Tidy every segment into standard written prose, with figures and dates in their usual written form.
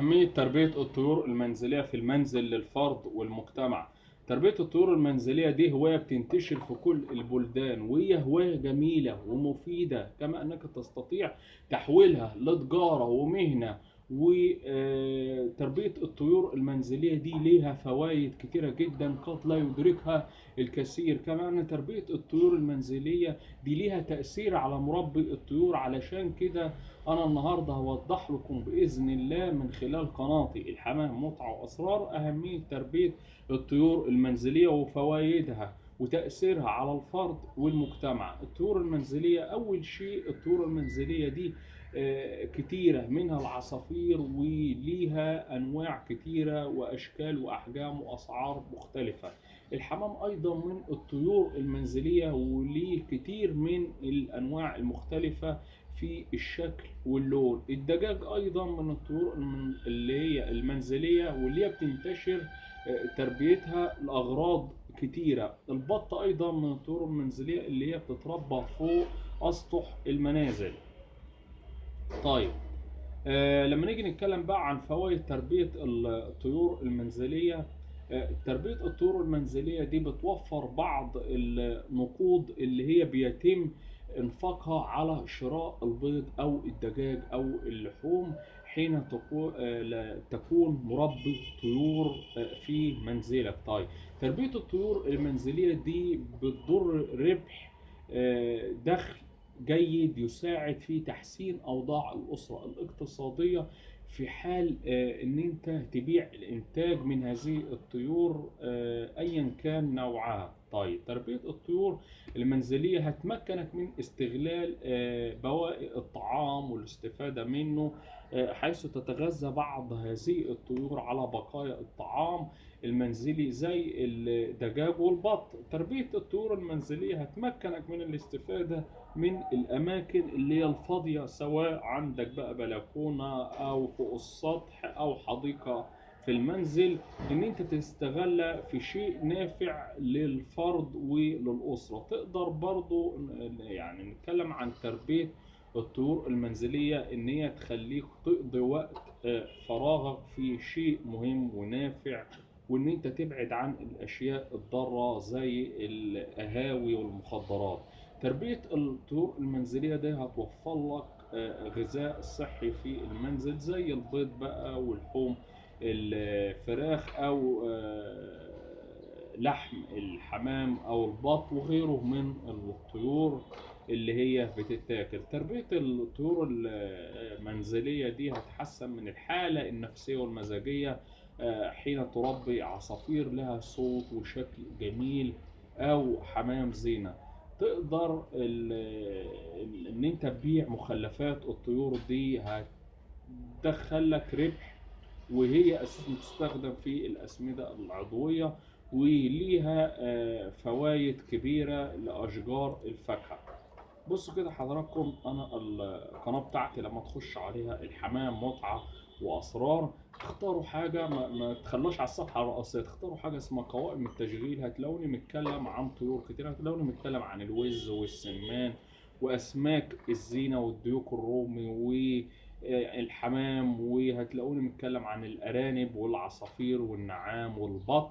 أهمية تربية الطيور المنزلية في المنزل للفرد والمجتمع. تربية الطيور المنزلية دي هواية بتنتشر في كل البلدان، وهي هواية جميلة ومفيدة، كما أنك تستطيع تحويلها لتجارة ومهنة. وتربية الطيور المنزلية دي ليها فوائد كتيرة جدا قد لا يدركها الكثير. كما أن تربية الطيور المنزلية دي ليها تأثير على مربي الطيور. علشان كده أنا النهاردة هوضح لكم بإذن الله من خلال قناتي الحمام متعة وأسرار أهمية تربية الطيور المنزلية وفوائدها وتأثيرها على الفرد والمجتمع. الطيور المنزلية، أول شيء الطيور المنزلية دي كتيرة منها العصافير، وليها أنواع كتيرة وأشكال وأحجام وأسعار مختلفة. الحمام أيضا من الطيور المنزلية وليه كتير من الأنواع المختلفة في الشكل واللون. الدجاج أيضا من الطيور اللي هي المنزلية واللي هي بتنتشر تربيتها لأغراض كتيرة. البط أيضا من الطيور المنزلية اللي هي بتتربى فوق أسطح المنازل. طيب، لما نيجي نتكلم بقى عن فوائد تربية الطيور المنزلية. تربية الطيور المنزلية دي بتوفر بعض النقود اللي هي بيتم انفاقها على شراء البيض او الدجاج او اللحوم حين تكون مربي طيور في منزلك. طيب، تربية الطيور المنزلية دي بتضر ربح دخل جيد يساعد في تحسين أوضاع الأسرة الاقتصادية في حال إن أنت تبيع الإنتاج من هذه الطيور أيا كان نوعها. طيب، تربية الطيور المنزلية هتمكنك من استغلال بواقي الطعام والاستفادة منه، حيث تتغذى بعض هذه الطيور على بقايا الطعام المنزلي زي الدجاج والبط. تربية الطيور المنزلية هتمكنك من الاستفادة من الأماكن اللي هي الفاضية، سواء عندك بقى بلكونة أو فوق السطح أو حديقة في المنزل، إن أنت تستغلها في شيء نافع للفرد وللأسرة. تقدر برضو يعني نتكلم عن تربية الطيور المنزلية إن هي تخليك تقضي وقت فراغك في شيء مهم ونافع، وإن أنت تبعد عن الأشياء الضارة زي القهاوي والمخدرات. تربية الطيور المنزلية دي هتوفر لك غذاء صحي في المنزل زي البيض بقى واللحوم الفراخ أو لحم الحمام أو البط وغيره من الطيور اللي هي بتتاكل. تربية الطيور المنزلية دي هتحسن من الحالة النفسية والمزاجية حين تربي عصافير لها صوت وشكل جميل أو حمام زينة. تقدر ان انت تبيع مخلفات الطيور دي، هتدخل لك ربح، وهي اساسا تستخدم في الاسمده العضويه وليها فوائد كبيره لاشجار الفاكهه. بصوا كده حضراتكم، انا القناه بتاعتي لما تخش عليها الحمام متعه واسرار، تختاروا حاجه ما تخلوش على الصفحه الرئيسيه، تختاروا حاجه اسمها قوائم التشغيل. هتلاقوني متكلم عن طيور كتير، هتلاقوني متكلم عن الوز والسمان واسماك الزينه والديوك الرومي والحمام، وهتلاقوني متكلم عن الارانب والعصافير والنعام والبط.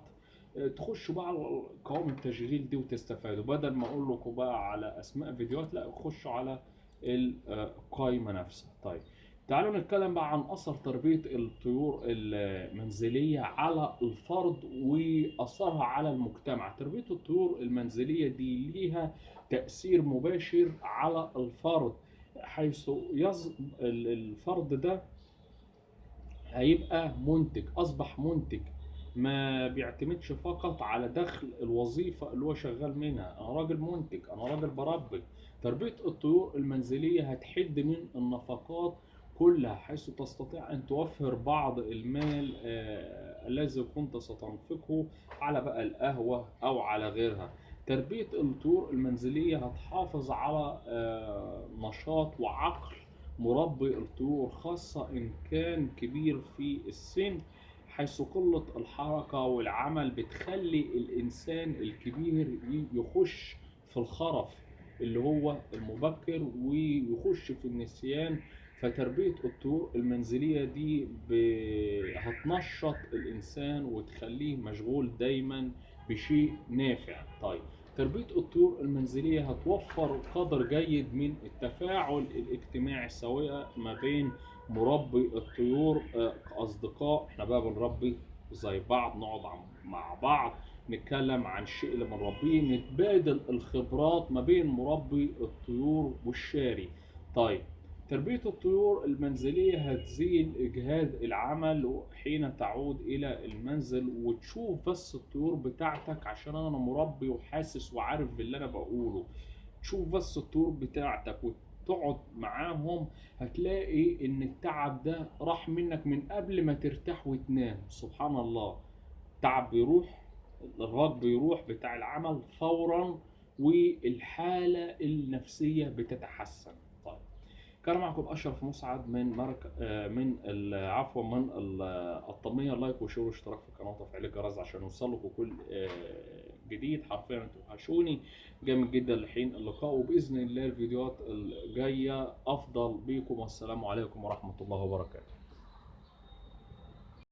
تخشوا بقى على قوائم التشغيل دي وتستفادوا، بدل ما اقول لكم بقى على اسماء فيديوهات، لا خشوا على القائمه نفسها. طيب، تعالوا نتكلم بقى عن اثر تربيه الطيور المنزليه على الفرد واثرها على المجتمع. تربيه الطيور المنزليه دي ليها تاثير مباشر على الفرد، حيث الفرد ده هيبقى منتج، اصبح منتج، ما بيعتمدش فقط على دخل الوظيفة اللي هو شغال منها. انا راجل منتج، انا راجل بربي. تربية الطيور المنزلية هتحد من النفقات كلها، حيث تستطيع ان توفر بعض المال الذي كنت ستنفقه على بقى القهوة او على غيرها. تربية الطيور المنزلية هتحافظ على نشاط وعقل مربي الطيور، خاصة إن كان كبير في السن، حيث قلة الحركة والعمل بتخلي الإنسان الكبير يخش في الخرف اللي هو المبكر ويخش في النسيان. فتربية الطيور المنزلية دي هتنشط الإنسان وتخليه مشغول دايما بشيء نافع. طيب تربية الطيور المنزلية هتوفر قدر جيد من التفاعل الاجتماعي سواء ما بين مربي الطيور كأصدقاء، احنا بقى بنربي زي بعض، نقعد مع بعض نتكلم عن الشيء اللي بنربيه، نتبادل الخبرات ما بين مربي الطيور والشاري. طيب تربية الطيور المنزلية هتزيل إجهاد العمل حين تعود إلى المنزل وتشوف بس الطيور بتاعتك، عشان أنا مربي وحاسس وعارف باللي أنا بقوله. تشوف بس الطيور بتاعتك وتقعد معاهم، هتلاقي إن التعب ده راح منك من قبل ما ترتاح وتنام. سبحان الله، التعب بيروح، الإرهاق بيروح بتاع العمل فورا، والحالة النفسية بتتحسن. طيب كان معكم أشرف مسعد من من الطمية. لايك وشير واشتراك في القناة وتفعيل الجرس عشان يوصلكوا كل جديد. حرفيا انتوا وحشوني جامد جدا. لحين اللقاء، وبإذن الله الفيديوهات الجاية أفضل بيكم، والسلام عليكم ورحمة الله وبركاته.